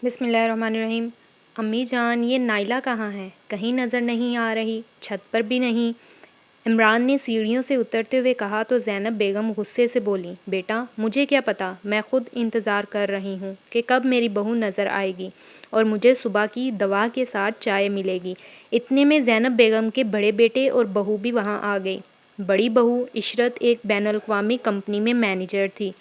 بسم اللہ الرحمن الرحیم۔ امی جان، یہ نائلہ کہاں ہے؟ کہیں نظر نہیں آ رہی، چھت پر بھی نہیں۔ عمران نے سیڑھیوں سے اترتے ہوئے کہا تو زینب بیگم غصے سے بولیں، بیٹا مجھے کیا پتا، میں خود انتظار کر رہی ہوں کہ کب میری بہو نظر آئے گی اور مجھے صبح کی دوا کے ساتھ چائے ملے گی۔ اتنے میں زینب بیگم کے بڑے بیٹے اور بہو بھی وہاں آ گئی۔ بڑی بہو عشرت ایک بین الاقوامی کمپنی میں مینیجر تھی۔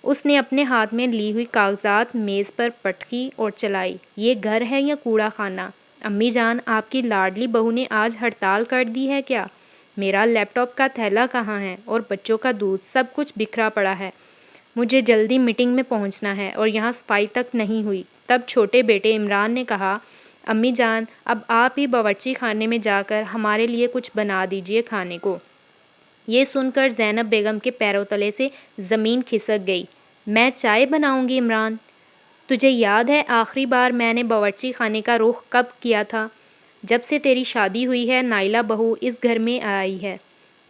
اس نے اپنے ہاتھ میں لی ہوئی کاغذات میز پر پٹکی اور چلائی۔ یہ گھر ہے یا کوڑا خانہ؟ امی جان، آپ کی لاڈلی بہو نے آج ہڑتال کر دی ہے کیا؟ میرا لیپ ٹاپ کا تھیلا کہاں ہے اور بچوں کا دودھ؟ سب کچھ بکھرا پڑا ہے۔ مجھے جلدی میٹنگ میں پہنچنا ہے اور یہاں صفائی تک نہیں ہوئی۔ تب چھوٹے بیٹے عمران نے کہا، امی جان اب آپ ہی باورچی خانے میں جا کر ہمارے لیے کچھ بنا دیجیے کھانے کو۔ یہ سن کر زینب بیگم کے پیروں تلے سے زمین کھسک گئی۔ میں چائے بناؤں گی عمران؟ تجھے یاد ہے آخری بار میں نے باورچی خانے کا رخ کب کیا تھا؟ جب سے تیری شادی ہوئی ہے نائلہ بہو اس گھر میں آئی ہے،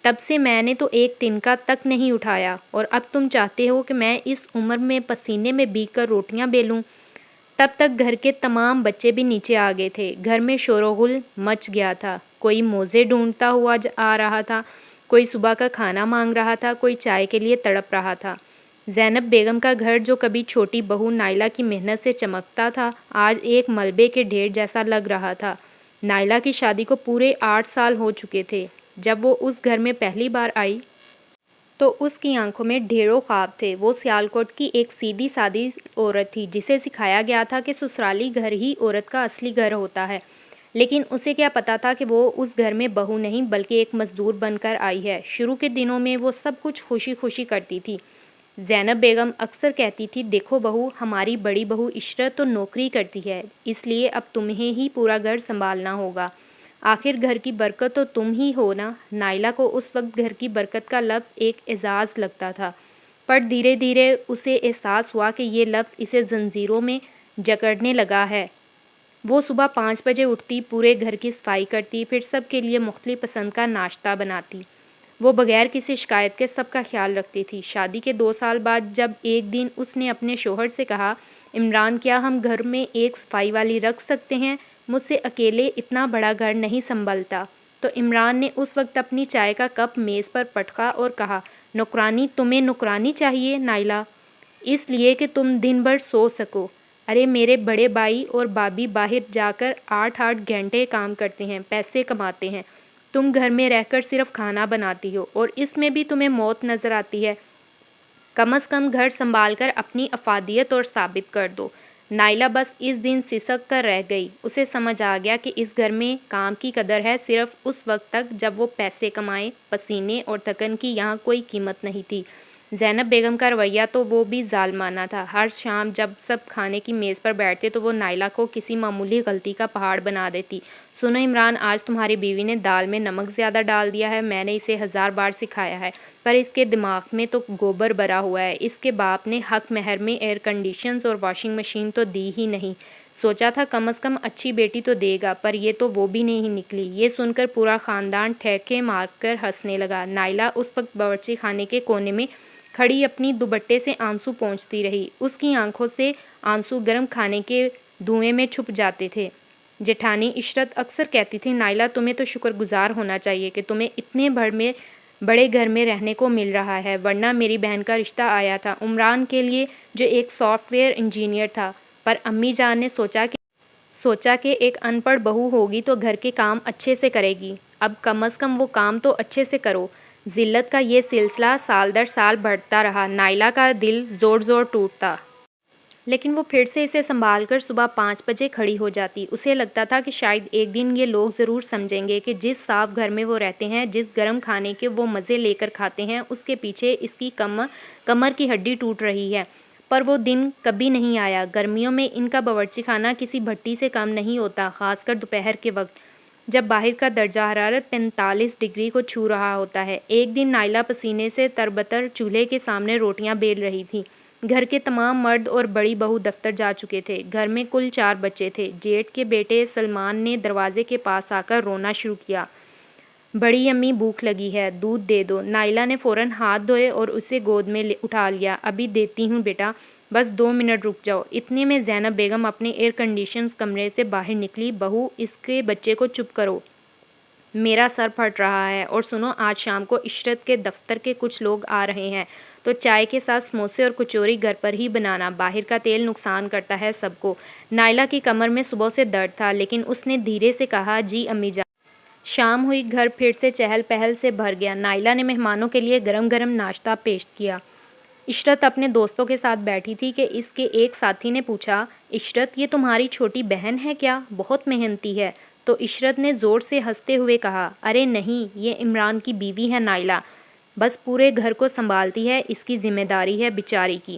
تب سے میں نے تو ایک تنکا تک نہیں اٹھایا، اور اب تم چاہتے ہو کہ میں اس عمر میں پسینے میں بھیگ کر روٹیاں بیلوں؟ تب تک گھر کے تمام بچے بھی نیچے آ گئے تھے۔ گھر میں شور و غل مچ گیا تھا۔ کوئی موزے ڈھونڈتا ہوا آ رہا تھا، کوئی صبح کا کھانا مانگ رہا تھا، کوئی چائے کے لیے تڑپ رہا تھا۔ زینب بیگم کا گھر جو کبھی چھوٹی بہو نائلہ کی محنت سے چمکتا تھا، آج ایک ملبے کے ڈھیر جیسا لگ رہا تھا۔ نائلہ کی شادی کو پورے 8 سال ہو چکے تھے۔ جب وہ اس گھر میں پہلی بار آئی تو اس کی آنکھوں میں ڈھیروں خواب تھے۔ وہ سیالکوٹ کی ایک سیدھی سادی عورت تھی جسے سکھایا گیا تھا کہ سسرالی گھر ہی عورت کا اصلی گھر ہوتا ہے، لیکن اسے کیا پتا تھا کہ وہ اس گھر میں بہو نہیں بلکہ ایک مزدور بن کر آئی ہے۔ شروع کے دنوں میں وہ سب کچھ خوشی خوشی کرتی تھی۔ زینب بیگم اکثر کہتی تھی، دیکھو بہو، ہماری بڑی بہو عشرت تو نوکری کرتی ہے، اس لیے اب تمہیں ہی پورا گھر سنبھالنا ہوگا۔ آخر گھر کی برکت تو تم ہی ہو نا۔ نائلہ کو اس وقت گھر کی برکت کا لفظ ایک اعزاز لگتا تھا، پر دھیرے دھیرے اسے احساس ہوا کہ یہ لفظ اسے زنجیروں میں جکڑنے لگا ہے۔ وہ صبح 5 بجے اٹھتی، پورے گھر کی صفائی کرتی، پھر سب کے لیے مختلف پسند کا ناشتہ بناتی۔ وہ بغیر کسی شکایت کے سب کا خیال رکھتی تھی۔ شادی کے 2 سال بعد جب ایک دن اس نے اپنے شوہر سے کہا، عمران کیا ہم گھر میں ایک صفائی والی رکھ سکتے ہیں؟ مجھ سے اکیلے اتنا بڑا گھر نہیں سنبھلتا۔ تو عمران نے اس وقت اپنی چائے کا کپ میز پر پٹکا اور کہا، نوکرانی؟ تمہیں نوکرانی چاہیے نائلہ، اس لیے کہ تم دن بھر سو سکو؟ ارے میرے بڑے بھائی اور بھابھی باہر جا کر 8 گھنٹے کام کرتے ہیں، پیسے کماتے ہیں، تم گھر میں رہ کر صرف کھانا بناتی ہو، اور اس میں بھی تمہیں موت نظر آتی ہے۔ کم از کم گھر سنبھال کر اپنی افادیت اور ثابت کر دو۔ نائلہ بس اس دن سسک کر رہ گئی۔ اسے سمجھ آ گیا کہ اس گھر میں کام کی قدر ہے صرف اس وقت تک جب وہ پیسے کمائے، پسینے اور تھکن کی یہاں کوئی قیمت نہیں تھی۔ زینب بیگم کا رویہ تو وہ بھی ظالمانہ تھا۔ ہر شام جب سب کھانے کی میز پر بیٹھتے تو وہ نائلہ کو کسی معمولی غلطی کا پہاڑ بنا دیتی۔ سنو عمران، آج تمہاری بیوی نے دال میں نمک زیادہ ڈال دیا ہے، میں نے اسے 1000 بار سکھایا ہے، پر اس کے دماغ میں تو گوبر بھرا ہوا ہے۔ اس کے باپ نے حق مہر میں ایئر کنڈیشنز اور واشنگ مشین تو دی ہی نہیں۔ سوچا تھا کم از کم اچھی بیٹی تو دے گا، پر یہ تو وہ بھی نہیں نکلی۔ یہ سن کر پورا خاندان ٹھیکے مار کر ہنسنے لگا۔ نائلہ اس وقت باورچی خانے کے کونے میں کھڑی اپنی دوپٹے سے آنسو پونچھتی رہی۔ اس کی آنکھوں سے آنسو گرم کھانے کے دھوئیں میں چھپ جاتے تھے۔ جیٹھانی عشرت اکثر کہتی تھی، نائلہ تمہیں تو شکر گزار ہونا چاہیے کہ تمہیں اتنے بڑے گھر میں رہنے کو مل رہا ہے، ورنہ میری بہن کا رشتہ آیا تھا عمران کے لیے جو ایک سافٹ ویئر انجینئر تھا، پر امی جان نے سوچا کہ ایک ان پڑھ بہو ہوگی تو گھر کے کام اچھے سے کرے گی۔ اب کم از کم وہ کام تو اچھے سے کرو۔ ذلت کا یہ سلسلہ سال در سال بڑھتا رہا۔ نائلہ کا دل زور زور ٹوٹتا، لیکن وہ پھر سے اسے سنبھال کر صبح 5 بجے کھڑی ہو جاتی۔ اسے لگتا تھا کہ شاید ایک دن یہ لوگ ضرور سمجھیں گے کہ جس صاف گھر میں وہ رہتے ہیں، جس گرم کھانے کے وہ مزے لے کر کھاتے ہیں، اس کے پیچھے اس کی کمر کی ہڈی ٹوٹ رہی ہے۔ پر وہ دن کبھی نہیں آیا۔ گرمیوں میں ان کا باورچی خانہ کسی بھٹی سے کم نہیں ہوتا، خاص کر دوپہر کے وقت جب باہر کا درجہ حرارت 45 ڈگری کو چھو رہا ہوتا ہے۔ ایک دن نائلہ پسینے سے تربتر چولہے کے سامنے روٹیاں بیل رہی تھی۔ گھر کے تمام مرد اور بڑی بہو دفتر جا چکے تھے۔ گھر میں کل 4 بچے تھے۔ جیٹھ کے بیٹے سلمان نے دروازے کے پاس آ کر رونا شروع کیا، بڑی امی بھوک لگی ہے، دودھ دے دو۔ نائلہ نے فوراً ہاتھ دھوئے اور اسے گود میں اٹھا لیا۔ ابھی دیتی ہوں بیٹا۔ بس 2 منٹ رک جاؤ۔ اتنے میں زینب بیگم اپنے ایئر کنڈیشنز کمرے سے باہر نکلی۔ بہو، اس کے بچے کو چپ کرو، میرا سر پھٹ رہا ہے، اور سنو، آج شام کو عشرت کے دفتر کے کچھ لوگ آ رہے ہیں، تو چائے کے ساتھ سموسے اور کچوری گھر پر ہی بنانا، باہر کا تیل نقصان کرتا ہے سب کو۔ نائلہ کی کمر میں صبح سے درد تھا، لیکن اس نے دھیرے سے کہا، جی امی جان۔ شام ہوئی، گھر پھر سے چہل پہل سے بھر گیا۔ نائلہ نے مہمانوں کے لیے گرم گرم ناشتہ پیش کیا۔ عشرت اپنے دوستوں کے ساتھ بیٹھی تھی کہ اس کے ایک ساتھی نے پوچھا، عشرت، یہ تمہاری چھوٹی بہن ہے کیا؟ بہت محنتی ہے۔ تو عشرت نے زور سے ہنستے ہوئے کہا، ارے نہیں، یہ عمران کی بیوی ہے نائلہ، بس پورے گھر کو سنبھالتی ہے، اس کی ذمہ داری ہے بیچاری کی،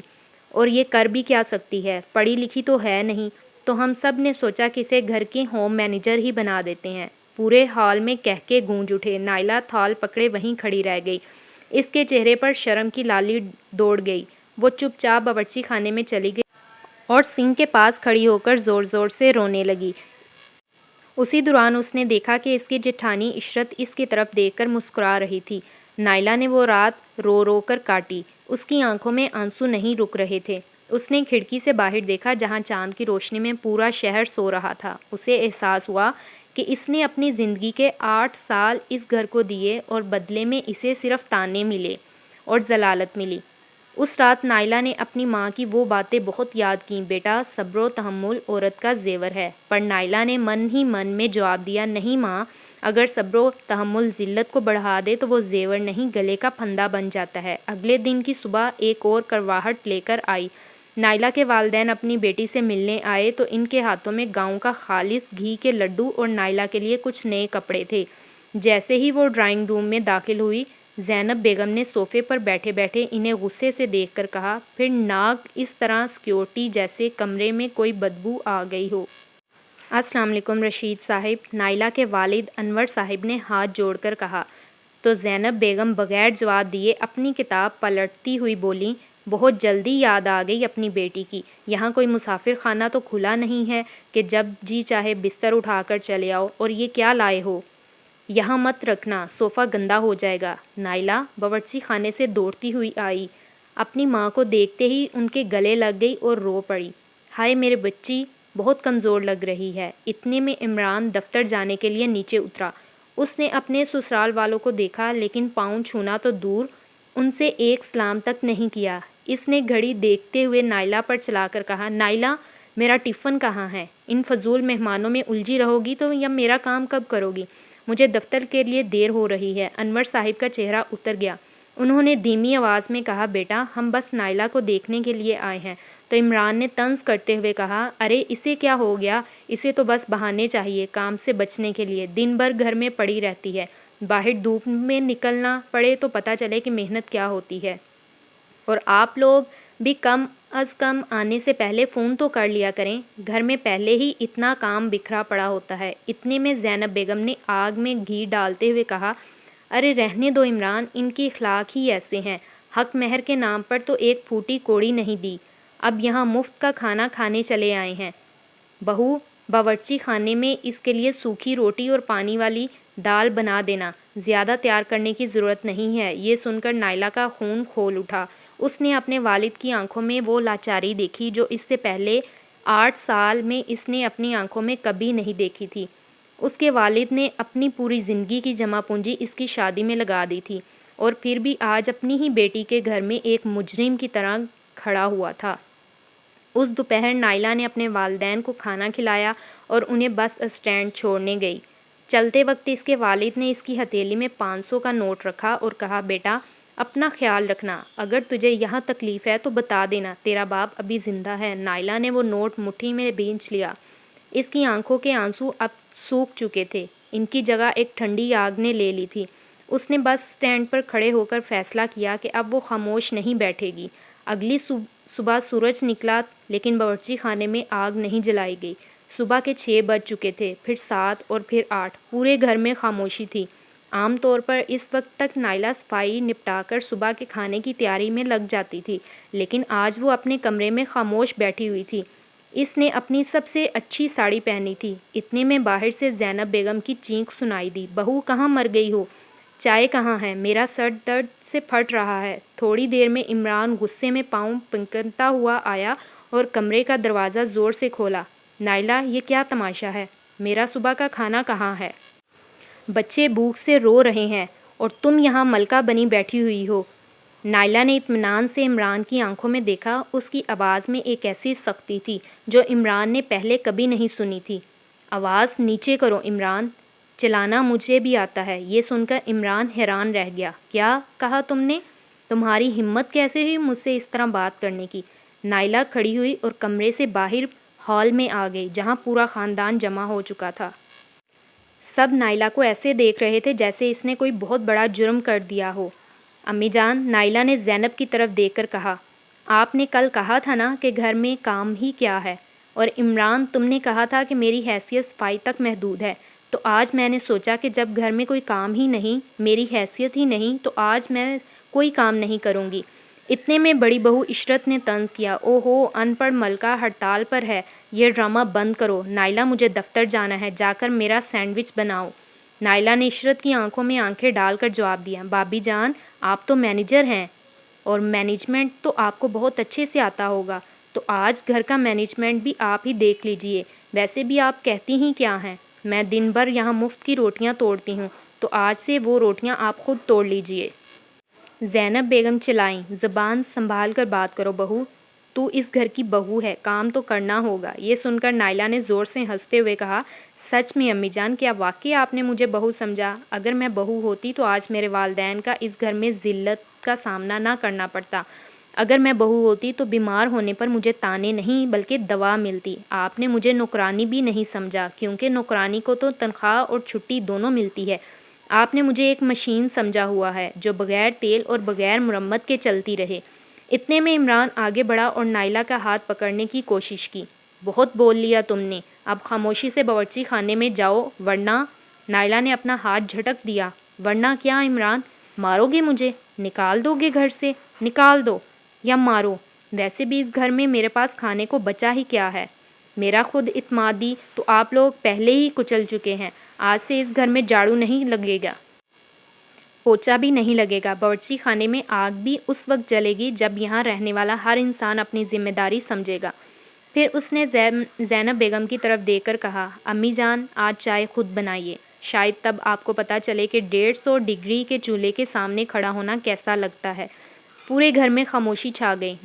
اور یہ کر بھی کیا سکتی ہے، پڑھی لکھی تو ہے نہیں۔ تو ہم سب نے سوچا کہ اسے گھر کے ہوم مینیجر ہی بنا دیتے ہیں۔ پورے ہال میں کہکے گونج اٹھے۔ نائلہ تھال پکڑے وہیں کھڑی رہ گئی۔ اس کے چہرے پر شرم کی لالی دوڑ گئی۔ وہ چپ چاپ باورچی خانے میں چلی گئی اور سنک کے پاس کھڑی ہو کر زور زور سے رونے لگی۔ اسی دوران اس نے دیکھا کہ اس کی جیٹھانی عشرت اس کی طرف دیکھ کر مسکرا رہی تھی۔ نائلہ نے وہ رات رو رو کر کاٹی۔ اس کی آنکھوں میں آنسو نہیں رک رہے تھے۔ اس نے کھڑکی سے باہر دیکھا، جہاں چاند کی روشنی میں پورا شہر سو رہا تھا۔ اسے احساس ہوا کہ اس نے اپنی زندگی کے 8 سال اس گھر کو دیے، اور بدلے میں اسے صرف طعنے ملے اور ذلالت ملی۔ اس رات نائلہ نے اپنی ماں کی وہ باتیں بہت یاد کیں، بیٹا، صبر و تحمل عورت کا زیور ہے۔ پر نائلہ نے من ہی من میں جواب دیا، نہیں ماں، اگر صبر و تحمل ذلت کو بڑھا دے تو وہ زیور نہیں، گلے کا پھندا بن جاتا ہے۔ اگلے دن کی صبح ایک اور کرواہٹ لے کر آئی۔ نائلہ کے والدین اپنی بیٹی سے ملنے آئے تو ان کے ہاتھوں میں گاؤں کا خالص گھی کے لڈو اور نائلہ کے لیے کچھ نئے کپڑے تھے۔ جیسے ہی وہ ڈرائنگ روم میں داخل ہوئی، زینب بیگم نے صوفے پر بیٹھے بیٹھے انہیں غصے سے دیکھ کر کہا، پھر ناک اس طرح سیکورٹی جیسے کمرے میں کوئی بدبو آ گئی ہو۔ السلام علیکم رشید صاحب، نائلہ کے والد انور صاحب نے ہاتھ جوڑ کر کہا۔ تو زینب بیگم بغیر جواب دیے اپنی کتاب پلٹتی ہوئی بولیں، بہت جلدی یاد آ گئی اپنی بیٹی کی۔ یہاں کوئی مسافر خانہ تو کھلا نہیں ہے کہ جب جی چاہے بستر اٹھا کر چلے آؤ، اور یہ کیا لائے ہو؟ یہاں مت رکھنا، صوفہ گندا ہو جائے گا۔ نائلہ باورچی خانے سے دوڑتی ہوئی آئی، اپنی ماں کو دیکھتے ہی ان کے گلے لگ گئی اور رو پڑی، ہائے میرے بچی، بہت کمزور لگ رہی ہے۔ اتنے میں عمران دفتر جانے کے لیے نیچے اترا۔ اس نے اپنے سسرال والوں کو دیکھا، لیکن پاؤں چھونا تو دور، ان سے ایک سلام تک نہیں کیا۔ اس نے گھڑی دیکھتے ہوئے نائلہ پر چلا کر کہا، نائلہ، میرا ٹفن کہاں ہے؟ ان فضول مہمانوں میں الجھی رہو گی تو یا میرا کام کب کرو گی؟ مجھے دفتر کے لیے دیر ہو رہی ہے۔ انور صاحب کا چہرہ اتر گیا۔ انہوں نے دھیمی آواز میں کہا، بیٹا، ہم بس نائلہ کو دیکھنے کے لیے آئے ہیں۔ تو عمران نے طنز کرتے ہوئے کہا، ارے اسے کیا ہو گیا؟ اسے تو بس بہانے چاہیے کام سے بچنے کے لیے، دن بھر گھر میں پڑی رہتی ہے، باہر دھوپ میں نکلنا پڑے تو پتہ چلے کہ محنت کیا ہوتی ہے۔ اور آپ لوگ بھی کم از کم آنے سے پہلے فون تو کر لیا کریں، گھر میں پہلے ہی اتنا کام بکھرا پڑا ہوتا ہے۔ اتنے میں زینب بیگم نے آگ میں گھی ڈالتے ہوئے کہا، ارے رہنے دو عمران، ان کی اخلاق ہی ایسے ہیں، حق مہر کے نام پر تو ایک پھوٹی کوڑی نہیں دی، اب یہاں مفت کا کھانا کھانے چلے آئے ہیں۔ بہو، باورچی خانے میں اس کے لیے سوکھی روٹی اور پانی والی دال بنا دینا، زیادہ تیار کرنے کی ضرورت نہیں ہے۔ یہ سن کر نائلہ کا خون کھول اٹھا۔ اس نے اپنے والد کی آنکھوں میں وہ لاچاری دیکھی جو اس سے پہلے 8 سال میں اس نے اپنی آنکھوں میں کبھی نہیں دیکھی تھی۔ اس کے والد نے اپنی پوری زندگی کی جمع پونجی اس کی شادی میں لگا دی تھی، اور پھر بھی آج اپنی ہی بیٹی کے گھر میں ایک مجرم کی طرح کھڑا ہوا تھا۔ اس دوپہر نائلہ نے اپنے والدین کو کھانا کھلایا اور انہیں بس اسٹینڈ چھوڑنے گئی۔ چلتے وقت اس کے والد نے اس کی ہتھیلی میں 500 کا نوٹ رکھا اور کہا، بیٹا، اپنا خیال رکھنا، اگر تجھے یہاں تکلیف ہے تو بتا دینا، تیرا باپ ابھی زندہ ہے۔ نائلہ نے وہ نوٹ مٹھی میں بھینچ لیا۔ اس کی آنکھوں کے آنسو اب سوکھ چکے تھے، ان کی جگہ ایک ٹھنڈی آگ نے لے لی تھی۔ اس نے بس اسٹینڈ پر کھڑے ہو کر فیصلہ کیا کہ اب وہ خاموش نہیں بیٹھے گی۔ اگلی صبح سورج نکلا، لیکن باورچی خانے میں آگ نہیں جلائی گئی۔ صبح کے 6 بج چکے تھے، پھر 7 اور پھر 8، پورے گھر میں خاموشی تھی۔ عام طور پر اس وقت تک نائلہ صفائی نپٹا کر صبح کے کھانے کی تیاری میں لگ جاتی تھی، لیکن آج وہ اپنے کمرے میں خاموش بیٹھی ہوئی تھی۔ اس نے اپنی سب سے اچھی ساڑی پہنی تھی۔ اتنے میں باہر سے زینب بیگم کی چینخ سنائی دی، بہو کہاں مر گئی ہو؟ چائے کہاں ہے؟ میرا سر درد سے پھٹ رہا ہے۔ تھوڑی دیر میں عمران غصے میں پاؤں پنکتا ہوا آیا اور کمرے کا دروازہ زور سے کھولا۔ نائلہ، یہ کیا تماشا ہے؟ میرا صبح کا کھانا کہاں ہے؟ بچے بھوک سے رو رہے ہیں اور تم یہاں ملکہ بنی بیٹھی ہوئی ہو۔ نائلہ نے اطمینان سے عمران کی آنکھوں میں دیکھا۔ اس کی آواز میں ایک ایسی سختی تھی جو عمران نے پہلے کبھی نہیں سنی تھی۔ آواز نیچے کرو عمران، چلانا مجھے بھی آتا ہے۔ یہ سن کر عمران حیران رہ گیا۔ کیا کہا تم نے؟ تمہاری ہمت کیسے ہوئی مجھ سے اس طرح بات کرنے کی؟ نائلہ کھڑی ہوئی اور کمرے سے باہر ہال میں آ گئی جہاں پورا خاندان جمع ہو چکا تھا۔ سب نائلہ کو ایسے دیکھ رہے تھے جیسے اس نے کوئی بہت بڑا جرم کر دیا ہو۔ امی جان، نائلہ نے زینب کی طرف دیکھ کر کہا، آپ نے کل کہا تھا نا کہ گھر میں کام ہی کیا ہے؟ اور عمران، تم نے کہا تھا کہ میری حیثیت صفائی تک محدود ہے، تو آج میں نے سوچا کہ جب گھر میں کوئی کام ہی نہیں، میری حیثیت ہی نہیں، تو آج میں کوئی کام نہیں کروں گی۔ اتنے میں بڑی بہو عشرت نے طنز کیا، او ہو، ان پڑھ ملکہ ہڑتال پر ہے، یہ ڈرامہ بند کرو۔ نائلہ، مجھے دفتر جانا ہے، جا کر میرا سینڈوچ بناؤ۔ نائلہ نے عشرت کی آنکھوں میں آنکھیں ڈال کر جواب دیا، بھابی جان، آپ تو مینیجر ہیں اور مینجمنٹ تو آپ کو بہت اچھے سے آتا ہوگا، تو آج گھر کا مینجمنٹ بھی آپ ہی دیکھ لیجئے۔ ویسے بھی آپ کہتی ہی کیا ہیں؟ میں دن بھر یہاں مفت کی روٹیاں توڑتی ہوں، تو آج سے وہ روٹیاں آپ خود توڑ لیجئے۔ زینب بیگم چلائیں، زبان سنبھال کر بات کرو بہو، تو اس گھر کی بہو ہے، کام تو کرنا ہوگا۔ یہ سن کر نائلہ نے زور سے ہنستے ہوئے کہا، سچ میں امی جان، کیا واقعی آپ نے مجھے بہو سمجھا؟ اگر میں بہو ہوتی تو آج میرے والدین کا اس گھر میں ذلت کا سامنا نہ کرنا پڑتا۔ اگر میں بہو ہوتی تو بیمار ہونے پر مجھے تانے نہیں بلکہ دوا ملتی۔ آپ نے مجھے نوکرانی بھی نہیں سمجھا، کیونکہ نوکرانی کو تو تنخواہ اور چھٹی دونوں ملتی ہے۔ آپ نے مجھے ایک مشین سمجھا ہوا ہے جو بغیر تیل اور بغیر مرمت کے چلتی رہے۔ اتنے میں عمران آگے بڑھا اور نائلہ کا ہاتھ پکڑنے کی کوشش کی۔ بہت بول لیا تم نے، اب خاموشی سے باورچی خانے میں جاؤ ورنہ۔ نائلہ نے اپنا ہاتھ جھٹک دیا۔ ورنہ کیا عمران؟ مارو گے مجھے؟ نکال دو گے گھر سے؟ نکال دو یا مارو، ویسے بھی اس گھر میں میرے پاس کھانے کو بچا ہی کیا ہے؟ میرا خود اعتمادی تو آپ لوگ پہلے ہی کچل چکے ہیں۔ آج سے اس گھر میں جھاڑو نہیں لگے گا، پوچھا بھی نہیں لگے گا، باورچی خانے میں آگ بھی اس وقت جلے گی جب یہاں رہنے والا ہر انسان اپنی ذمہ داری سمجھے گا۔ پھر اس نے زینب بیگم کی طرف دیکھ کر کہا، امی جان، آج چائے خود بنائیے، شاید تب آپ کو پتہ چلے کہ 150 ڈگری کے چولہے کے سامنے کھڑا ہونا کیسا لگتا ہے۔ پورے گھر میں خاموشی چھا گئی۔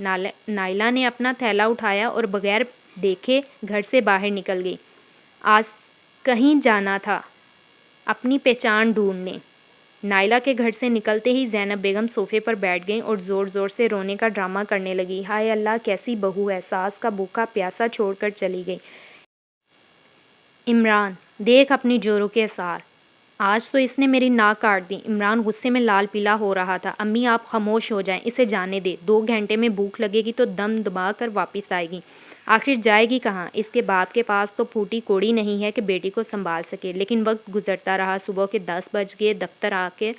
نائلہ نے اپنا تھیلا اٹھایا اور بغیر دیکھے گھر سے باہر نکل گئی۔ آج کہیں جانا تھا، اپنی پہچان ڈھونڈنے۔ نائلہ کے گھر سے نکلتے ہی زینب بیگم صوفے پر بیٹھ گئیں اور زور زور سے رونے کا ڈرامہ کرنے لگی۔ ہائے اللہ، کیسی بہو ہے، ساس کا بھوکا پیاسا چھوڑ کر چلی گئی۔ عمران، دیکھ اپنی جوروں کے اثار، آج تو اس نے میری ناک کاٹ دی۔ عمران غصے میں لال پیلا ہو رہا تھا۔ امی، آپ خاموش ہو جائیں، اسے جانے دے، 2 گھنٹے میں بھوک لگے گی تو دم دبا کر واپس آئے گی۔ آخر جائے گی کہاں؟ اس کے باپ کے پاس تو پھوٹی کوڑی نہیں ہے کہ بیٹی کو سنبھال سکے۔ لیکن وقت گزرتا رہا، صبح کے 10 بج گئے، دفتر آ کے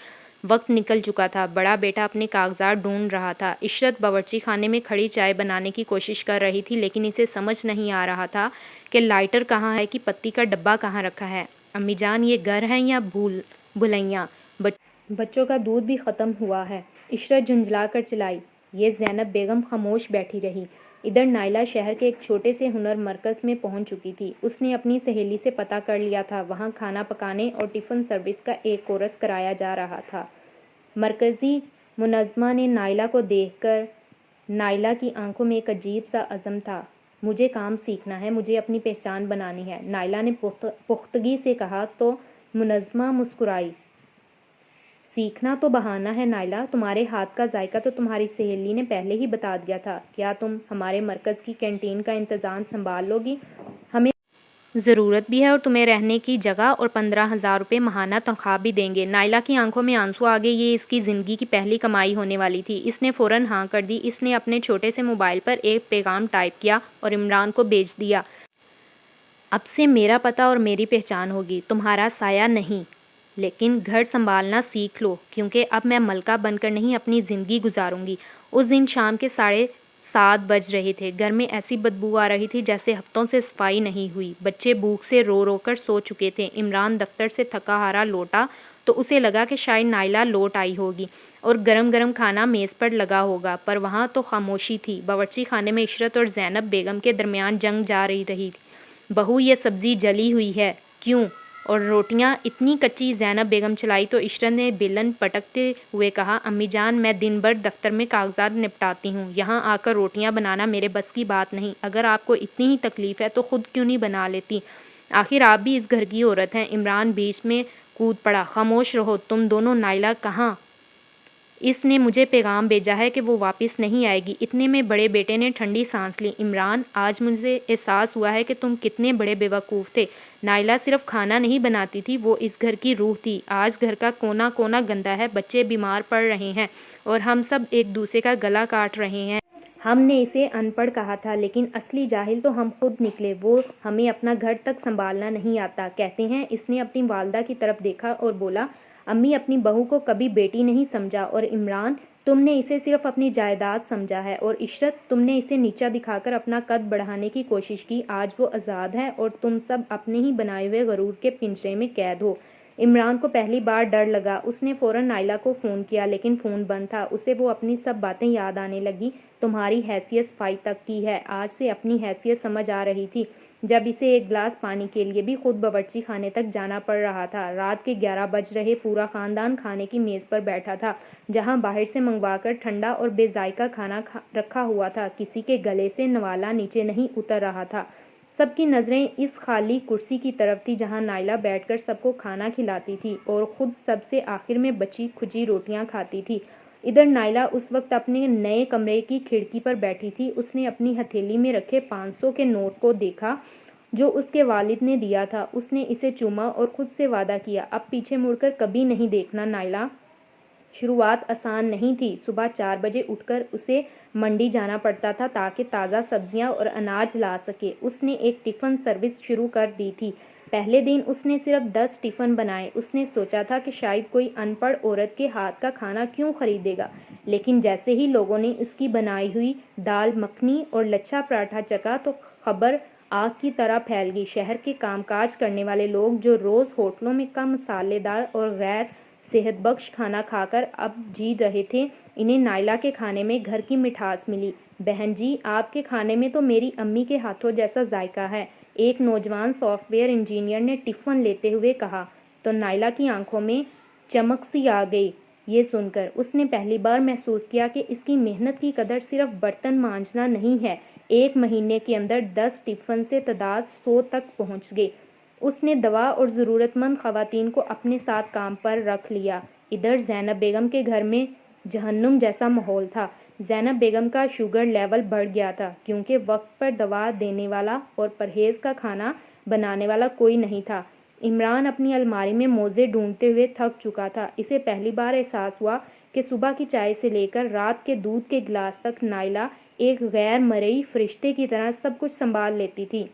وقت نکل چکا تھا۔ بڑا بیٹا اپنے کاغذات ڈھونڈ رہا تھا، عشرت باورچی خانے میں کھڑی چائے بنانے کی کوشش کر رہی تھی، لیکن اسے سمجھ نہیں آ رہا تھا کہ لائٹر کہاں ہے، کہ پتی کا ڈبہ کہاں رکھا ہے۔ امی جان، یہ گھر ہے یا بھلائیاں؟ بچوں کا دودھ بھی ختم ہوا ہے، عشرت جھنجھلا کر چلائی۔ یہ زینب بیگم خاموش بیٹھی رہی۔ ادھر نائلہ شہر کے ایک چھوٹے سے ہنر مرکز میں پہنچ چکی تھی۔ اس نے اپنی سہیلی سے پتہ کر لیا تھا، وہاں کھانا پکانے اور ٹفن سروس کا ایک کورس کرایا جا رہا تھا۔ مرکزی منظمہ نے نائلہ کو دیکھ کر، نائلہ کی آنکھوں میں ایک عجیب سا عزم تھا۔ مجھے کام سیکھنا ہے، مجھے اپنی پہچان بنانی ہے، نائلہ نے پختگی سے کہا تو منظمہ مسکرائی۔ سیکھنا تو بہانہ ہے نائلہ، تمہارے ہاتھ کا ذائقہ تو تمہاری سہیلی نے پہلے ہی بتا دیا تھا۔ کیا تم ہمارے مرکز کی کینٹین کا انتظام سنبھال لو گی؟ ہمیں ضرورت بھی ہے اور تمہیں رہنے کی جگہ اور 15,000 روپے ماہانہ تنخواہ بھی دیں گے۔ نائلہ کی آنکھوں میں آنسو آ گئے، یہ اس کی زندگی کی پہلی کمائی ہونے والی تھی۔ اس نے فوراً ہاں کر دی۔ اس نے اپنے چھوٹے سے موبائل پر ایک پیغام ٹائپ کیا اور عمران کو بھیج دیا، اب سے میرا پتہ اور میری پہچان ہوگی، تمہارا سایہ نہیں، لیکن گھر سنبھالنا سیکھ لو، کیونکہ اب میں ملکہ بن کر نہیں اپنی زندگی گزاروں گی۔ اس دن شام کے 7:30 بج رہے تھے۔ گھر میں ایسی بدبو آ رہی تھی جیسے ہفتوں سے صفائی نہیں ہوئی۔ بچے بھوک سے رو رو کر سو چکے تھے۔ عمران دفتر سے تھکا ہارا لوٹا تو اسے لگا کہ شاید نائلہ لوٹ آئی ہوگی اور گرم گرم کھانا میز پر لگا ہوگا، پر وہاں تو خاموشی تھی۔ باورچی خانے میں عشرت اور زینب بیگم کے درمیان جنگ جاری رہی تھی۔ بہو، یہ سبزی جلی ہوئی ہے۔ کیوں؟ اور روٹیاں اتنی کچی؟ زینب بیگم چلائی تو عشرت نے بیلن پٹکتے ہوئے کہا، امی جان، میں دن بھر دفتر میں کاغذات نپٹاتی ہوں، یہاں آ کر روٹیاں بنانا میرے بس کی بات نہیں۔ اگر آپ کو اتنی ہی تکلیف ہے تو خود کیوں نہیں بنا لیتی؟ آخر آپ بھی اس گھر کی عورت ہیں۔ عمران بیچ میں کود پڑا، خاموش رہو تم دونوں۔ نائلہ کہاں؟ اس نے مجھے پیغام بھیجا ہے کہ وہ واپس نہیں آئے گی۔ اتنے میں بڑے بیٹے نے ٹھنڈی سانس لی۔ عمران، آج مجھے احساس ہوا ہے کہ تم کتنے بڑے بے وقوف تھے۔ نائلہ صرف کھانا نہیں بناتی تھی، وہ اس گھر کی روح تھی۔ آج گھر کا کونا کونا گندا ہے، بچے بیمار پڑ رہے ہیں اور ہم سب ایک دوسرے کا گلا کاٹ رہے ہیں۔ ہم نے اسے ان پڑھ کہا تھا، لیکن اصلی جاہل تو ہم خود نکلے۔ وہ ہمیں اپنا گھر تک سنبھالنا نہیں آتا کہتے ہیں۔ اس نے اپنی والدہ کی طرف دیکھا اور بولا، امی اپنی بہو کو کبھی بیٹی نہیں سمجھا، اور عمران، تم نے اسے صرف اپنی جائیداد سمجھا ہے، اور عشرت، تم نے اسے نیچا دکھا کر اپنا قد بڑھانے کی کوشش کی۔ آج وہ آزاد ہے اور تم سب اپنے ہی بنائے ہوئے غرور کے پنجرے میں قید ہو۔ عمران کو پہلی بار ڈر لگا۔ اس نے فوراً نائلہ کو فون کیا، لیکن فون بند تھا۔ اسے وہ اپنی سب باتیں یاد آنے لگیں۔ تمہاری حیثیت صفائی تک کی ہے۔ آج سے اپنی حیثیت سمجھ آ رہی تھی، جب اسے ایک گلاس پانی کے لیے بھی خود باورچی خانے تک جانا پڑ رہا تھا۔ رات کے 11 بج رہے، پورا خاندان کھانے کی میز پر بیٹھا تھا، جہاں باہر سے منگوا کر ٹھنڈا اور بے ذائقہ کھانا رکھا ہوا تھا۔ کسی کے گلے سے نوالہ نیچے نہیں اتر رہا تھا۔ سب کی نظریں اس خالی کرسی کی طرف تھی جہاں نائلہ بیٹھ کر سب کو کھانا کھلاتی تھی اور خود سب سے آخر میں بچی کھجی روٹیاں کھاتی تھی۔ ادھر نائلہ اس وقت اپنے نئے کمرے کی کھڑکی پر بیٹھی تھی۔ اس نے اپنی ہتھیلی میں رکھے 500 کے نوٹ کو دیکھا جو اس کے والد نے دیا تھا۔ اس نے اسے چوما اور خود سے وعدہ کیا، اب پیچھے مڑ کر کبھی نہیں دیکھنا۔ نائلہ، شروعات آسان نہیں تھی۔ صبح 4 بجے اٹھ کر اسے منڈی جانا پڑتا تھا تاکہ تازہ سبزیاں اور اناج لا سکے۔ اس نے ایک ٹفن سروس شروع کر دی تھی۔ پہلے دن اس نے صرف 10 ٹفن بنائے۔ اس نے سوچا تھا کہ شاید کوئی ان پڑھ عورت کے ہاتھ کا کھانا کیوں خریدے گا، لیکن جیسے ہی لوگوں نے اس کی بنائی ہوئی دال مکھنی اور لچھا پراٹھا چکھا تو خبر آگ کی طرح پھیل گئی۔ شہر کے کام کاج کرنے والے لوگ جو روز ہوٹلوں میں کم مسالے دار اور غیر صحت بخش کھانا کھا کر اب جی رہے تھے، انہیں نائلہ کے کھانے میں گھر کی مٹھاس ملی۔ بہن جی، آپ کے کھانے میں تو میری امی کے ہاتھوں جیسا ذائقہ ہے، ایک نوجوان سافٹ ویئر انجینئر نے ٹفن لیتے ہوئے کہا۔ تو نائلہ کی آنکھوں میں چمک سی آ گئی یہ سن کر۔ اس نے پہلی بار محسوس کیا کہ اس کی محنت کی قدر صرف برتن مانجنا نہیں ہے۔ ایک مہینے کے اندر 10 ٹفن سے تعداد 100 تک پہنچ گئی۔ اس نے دوا اور ضرورت مند خواتین کو اپنے ساتھ کام پر رکھ لیا۔ ادھر زینب بیگم کے گھر میں جہنم جیسا ماحول تھا۔ زینب بیگم کا شوگر لیول بڑھ گیا تھا، کیونکہ وقت پر دوا دینے والا اور پرہیز کا کھانا بنانے والا کوئی نہیں تھا۔ عمران اپنی الماری میں موزے ڈھونڈتے ہوئے تھک چکا تھا۔ اسے پہلی بار احساس ہوا کہ صبح کی چائے سے لے کر رات کے دودھ کے گلاس تک نائلہ ایک غیر مرئی فرشتے کی طرح سب کچھ سنبھال لیتی تھی۔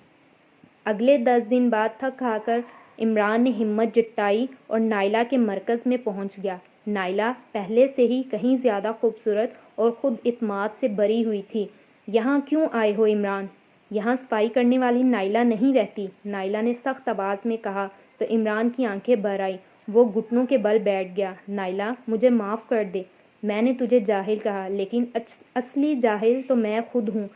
اگلے 10 دن بعد تھک ہار کر عمران نے ہمت جٹائی اور نائلہ کے مرکز میں پہنچ گیا۔ نائلہ پہلے سے ہی کہیں زیادہ خوبصورت اور خود اعتماد سے بھری ہوئی تھی۔ یہاں کیوں آئے ہو عمران؟ یہاں صفائی کرنے والی نائلہ نہیں رہتی، نائلہ نے سخت آواز میں کہا تو عمران کی آنکھیں بھر آئیں۔ وہ گھٹنوں کے بل بیٹھ گیا۔ نائلہ، مجھے معاف کر دے، میں نے تجھے جاہل کہا، لیکن اصلی جاہل تو میں خود ہوں،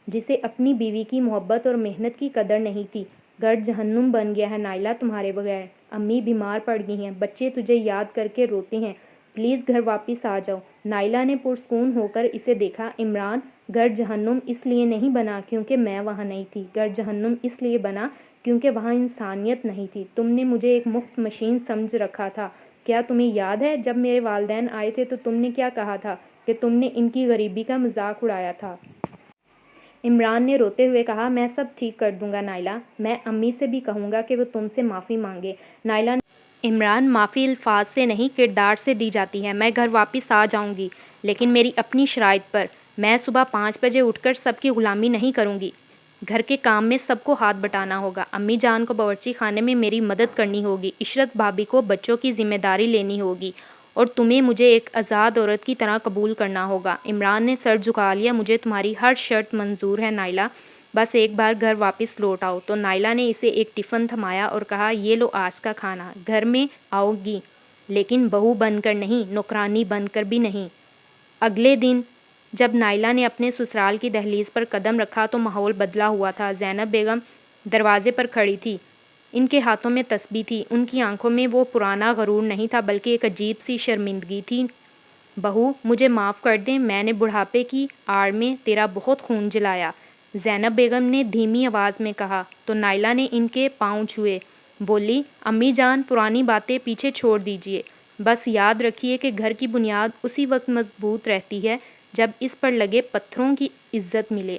جسے اپنی بیوی کی محبت اور محنت کی قدر نہیں تھی۔ گھر جہنم بن گیا ہے نائلہ تمہارے بغیر۔ امی بیمار پڑ گئی ہیں، بچے تجھے یاد کر کے روتے ہیں، پلیز گھر واپس آ جاؤ۔ نائلہ نے پرسکون ہو کر اسے دیکھا۔ عمران، گھر جہنم اس لیے نہیں بنا کیونکہ میں وہاں نہیں تھی، گھر جہنم اس لیے بنا کیونکہ وہاں انسانیت نہیں تھی۔ تم نے مجھے ایک مفت مشین سمجھ رکھا تھا۔ کیا تمہیں یاد ہے جب میرے والدین آئے تھے تو تم نے کیا کہا تھا کہ تم نے ان کی غریبی کا مذاق اڑایا تھا؟ عمران نے روتے ہوئے کہا، میں سب ٹھیک کر دوں گا نائلہ، میں امی سے بھی کہوں گا کہ وہ تم سے معافی مانگے۔ نائلہ نے عمران، معافی الفاظ سے نہیں کردار سے دی جاتی ہے۔ میں گھر واپس آ جاؤں گی، لیکن میری اپنی شرائط پر۔ میں صبح 5 بجے اٹھ کر سب کی غلامی نہیں کروں گی۔ گھر کے کام میں سب کو ہاتھ بٹانا ہوگا۔ امی جان کو باورچی خانے میں میری مدد کرنی ہوگی، عشرت بھابھی کو بچوں کی ذمہ داری لینی ہوگی، اور تمہیں مجھے ایک آزاد عورت کی طرح قبول کرنا ہوگا۔ عمران نے سر جھکا لیا۔ مجھے تمہاری ہر شرط منظور ہے نائلہ، بس ایک بار گھر واپس لوٹ آؤ۔ تو نائلہ نے اسے ایک ٹفن تھمایا اور کہا، یہ لو آج کا کھانا، گھر میں آؤ گی لیکن بہو بن کر نہیں، نوکرانی بن کر بھی نہیں۔ اگلے دن جب نائلہ نے اپنے سسرال کی دہلیز پر قدم رکھا تو ماحول بدلا ہوا تھا۔ زینب بیگم دروازے پر کھڑی تھی، ان کے ہاتھوں میں تسبیح تھی، ان کی آنکھوں میں وہ پرانا غرور نہیں تھا بلکہ ایک عجیب سی شرمندگی تھی۔ بہو مجھے معاف کر دیں، میں نے بڑھاپے کی آڑ میں تیرا بہت خون جلایا، زینب بیگم نے دھیمی آواز میں کہا تو نائلہ نے ان کے پاؤں چھوئے، بولی امی جان پرانی باتیں پیچھے چھوڑ دیجئے، بس یاد رکھیے کہ گھر کی بنیاد اسی وقت مضبوط رہتی ہے جب اس پر لگے پتھروں کی عزت ملے۔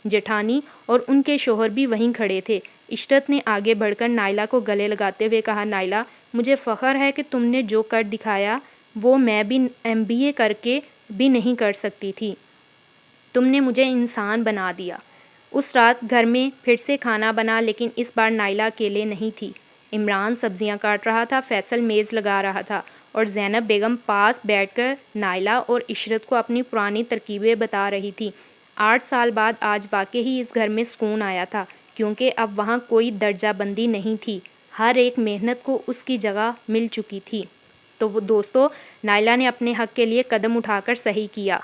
جیٹھانی اور ان کے شوہر بھی وہیں کھڑے تھے۔ عشرت نے آگے بڑھ کر نائلہ کو گلے لگاتے ہوئے کہا، نائلہ مجھے فخر ہے کہ تم نے جو کر دکھایا وہ میں بھی MBA کر کے بھی نہیں کر سکتی تھی، تم نے مجھے انسان بنا دیا۔ اس رات گھر میں پھر سے کھانا بنا، لیکن اس بار نائلہ اکیلے نہیں تھی۔ عمران سبزیاں کاٹ رہا تھا، فیصل میز لگا رہا تھا اور زینب بیگم پاس بیٹھ کر نائلہ اور عشرت کو اپنی پرانی ترکیبیں بتا رہی تھی۔ 8 سال بعد آج واقعی اس گھر میں سکون آیا تھا، کیونکہ اب وہاں کوئی درجہ بندی نہیں تھی، ہر ایک محنت کو اس کی جگہ مل چکی تھی۔ تو وہ دوستو، نائلہ نے اپنے حق کے لیے قدم اٹھا کر صحیح کیا۔